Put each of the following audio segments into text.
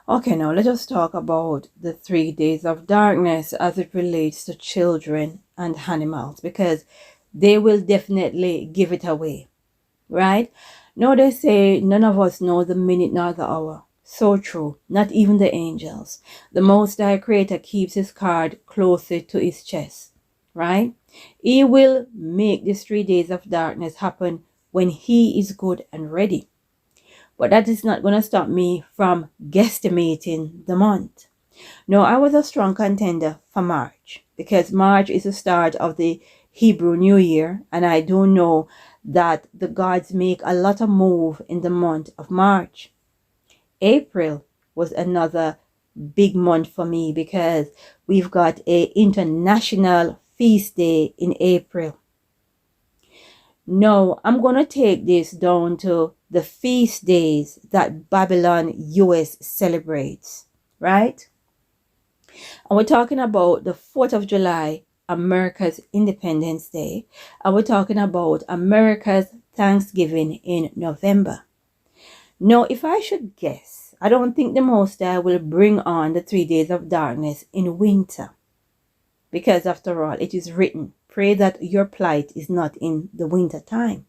Okay, now let us talk about the 3 days of darkness as it relates to children and animals, because they will definitely give it away, right? Now they say none of us know the minute nor the hour. So true, not even the angels. The Most High Creator keeps his card closer to his chest, right? He will make these 3 days of darkness happen when he is good and ready. But that is not going to stop me from guesstimating the month. No, I was a strong contender for March because March is the start of the Hebrew New Year, and I do know that the gods make a lot of move in the month of March. April was another big month for me because we've got a international feast day in April. No, I'm going to take this down to the feast days that Babylon US celebrates, right? And we're talking about the 4th of July, America's Independence Day. And we're talking about America's Thanksgiving in November. Now, if I should guess, I don't think the Most High will bring on the 3 days of darkness in winter. Because after all, it is written, pray that your plight is not in the winter time.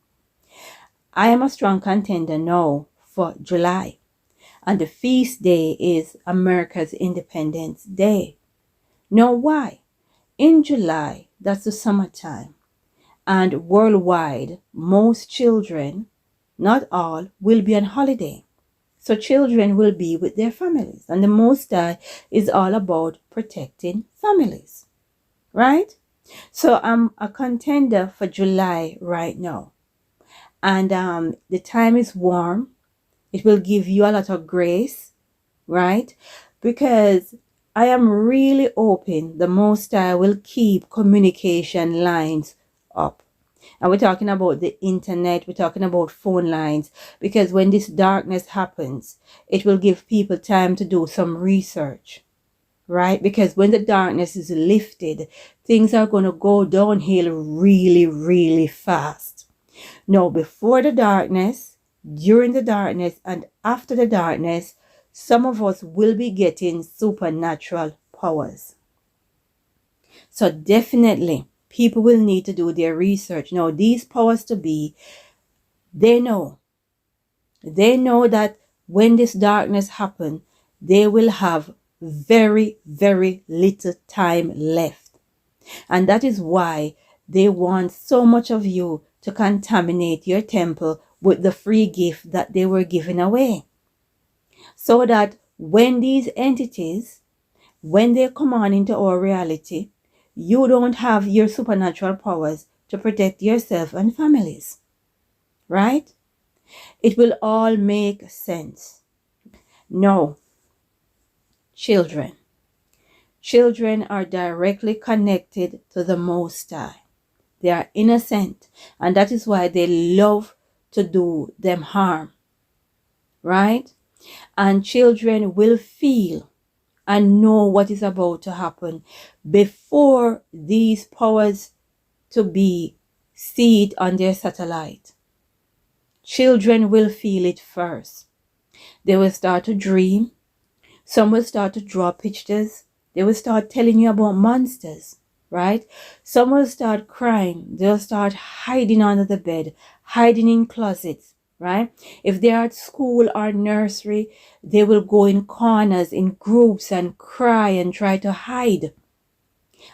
I am a strong contender now for July. And the feast day is America's Independence Day. Now why? In July, that's the summertime. And worldwide, most children, not all, will be on holiday. So children will be with their families. And the Most High is all about protecting families. Right? So I'm a contender for July right now. And the time is warm. It will give you a lot of grace, right? Because I am really hoping the Most High will keep communication lines up. And we're talking about the internet, we're talking about phone lines, because when this darkness happens, it will give people time to do some research, right? Because when the darkness is lifted, things are going to go downhill really, really fast. Now, before the darkness, during the darkness, and after the darkness, some of us will be getting supernatural powers. So definitely, people will need to do their research. Now, these powers to be, they know that when this darkness happens, they will have very, very little time left. And that is why they want so much of you to contaminate your temple with the free gift that they were giving away. So that when these entities, when they come on into our reality, you don't have your supernatural powers to protect yourself and families. Right? It will all make sense. No. Children. Children are directly connected to the Most High. They are innocent, and that is why they love to do them harm. Right? And children will feel and know what is about to happen before these powers to be see it on their satellite. Children will feel it first. They will start to dream. Some will start to draw pictures. They will start telling you about monsters, right? Some will start crying. They'll start hiding under the bed, hiding in closets, right? If they are at school or nursery, they will go in corners, in groups, and cry and try to hide.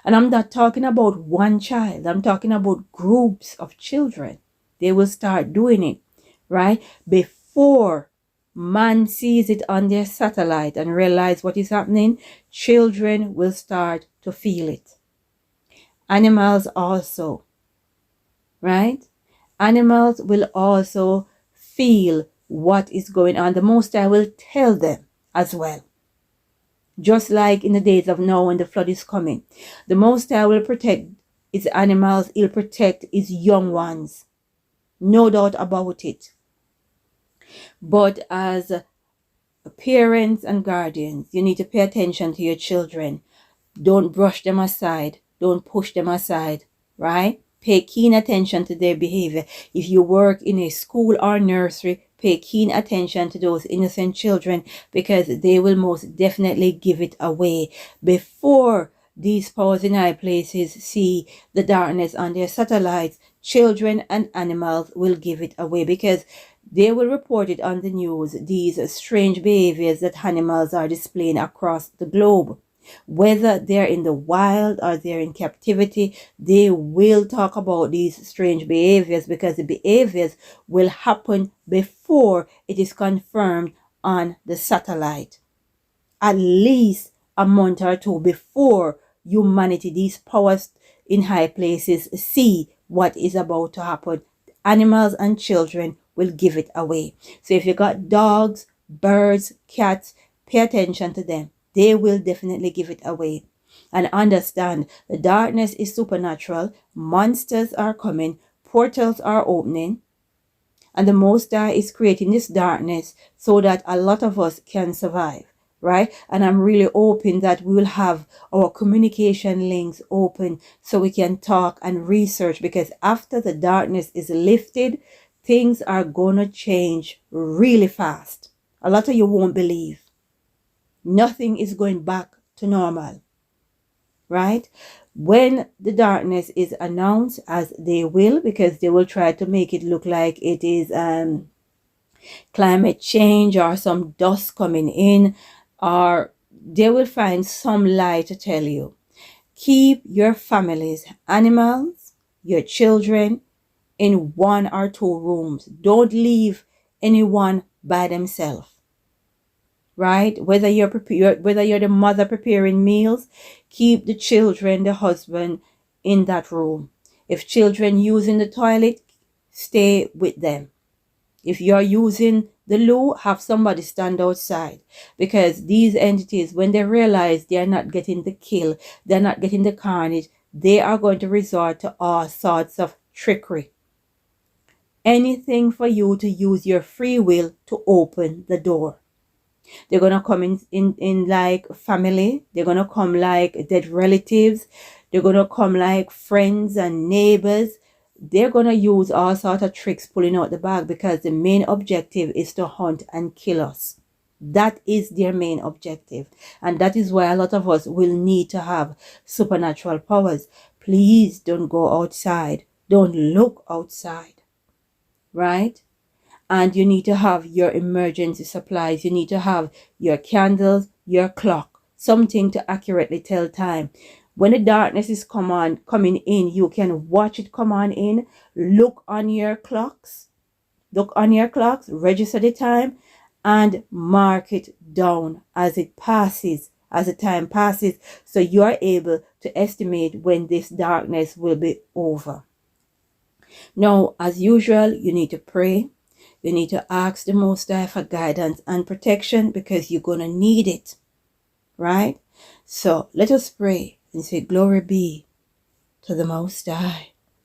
And I'm not talking about one child. I'm talking about groups of children. They will start doing it, right? Before man sees it on their satellite and realize what is happening, children will start to feel it. Animals also, right? Animals will also feel what is going on. The Most High will tell them as well. Just like in the days of Noah when the flood is coming. The Most High will protect his animals. He'll protect his young ones. No doubt about it. But as parents and guardians, you need to pay attention to your children. Don't brush them aside. Don't push them aside, right? Pay keen attention to their behavior. If you work in a school or nursery, pay keen attention to those innocent children, because they will most definitely give it away before these powers in high places see the darkness on their satellites. Children and animals will give it away, because they will report it on the news, these strange behaviors that animals are displaying across the globe. Whether they're in the wild or they're in captivity, they will talk about these strange behaviors, because the behaviors will happen before it is confirmed on the satellite. At least a month or two before humanity, these powers in high places, see what is about to happen. Animals and children will give it away. So if you got dogs, birds, cats, pay attention to them. They will definitely give it away. And understand, the darkness is supernatural. Monsters are coming. Portals are opening. And the Most High is creating this darkness so that a lot of us can survive. Right? And I'm really hoping that we will have our communication links open so we can talk and research, because after the darkness is lifted, things are gonna change really fast. A lot of you won't believe. Nothing is going back to normal. Right? When the darkness is announced, as they will, because they will try to make it look like it is climate change or some dust coming in, or they will find some lie to tell you. Keep your families, animals, your children in 1 or 2 rooms. Don't leave anyone by themselves. Right? Whether you're the mother preparing meals, keep the children, the husband in that room. If children using the toilet, stay with them. If you're using the loo, have somebody stand outside, because these entities, when they realize they are not getting the kill, they're not getting the carnage, they are going to resort to all sorts of trickery. Anything for you to use your free will to open the door. They're going to come in like family. They're going to come like dead relatives. They're going to come like friends and neighbors. They're going to use all sorts of tricks pulling out the bag, because the main objective is to hunt and kill us. That is their main objective. And that is why a lot of us will need to have supernatural powers. Please don't go outside. Don't look outside. Right? And you need to have your emergency supplies. You need to have your candles, your clock, something to accurately tell time. When the darkness is coming in, you can watch it come on in. Look on your clocks. Look on your clocks, register the time, and mark it down as it passes, as the time passes, so you are able to estimate when this darkness will be over. Now, as usual, you need to pray. You need to ask the Most High for guidance and protection, because you're going to need it. Right? So let us pray and say, glory be to the Most High.